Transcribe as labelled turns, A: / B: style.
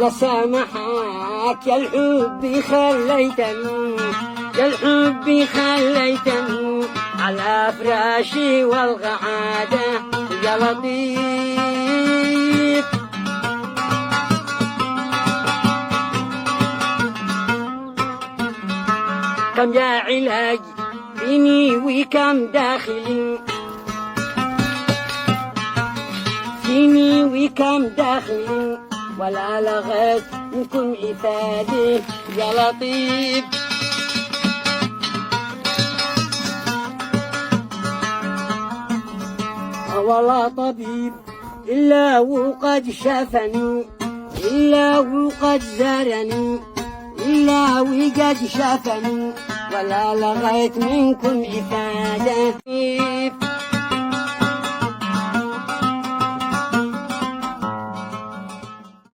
A: لسامحك يا الحب خليتني، يا الحب خليتني على فراشي والقعادة يا لطيف. كم يا علاج فيني وكم داخلي، فيني وكم داخلي ولا لغيت منكم إفادة يا لطيف. ولا طبيب إلا وقد شافني، إلا وقد زارني، إلا وقد شافني ولا لغيت منكم إفادة.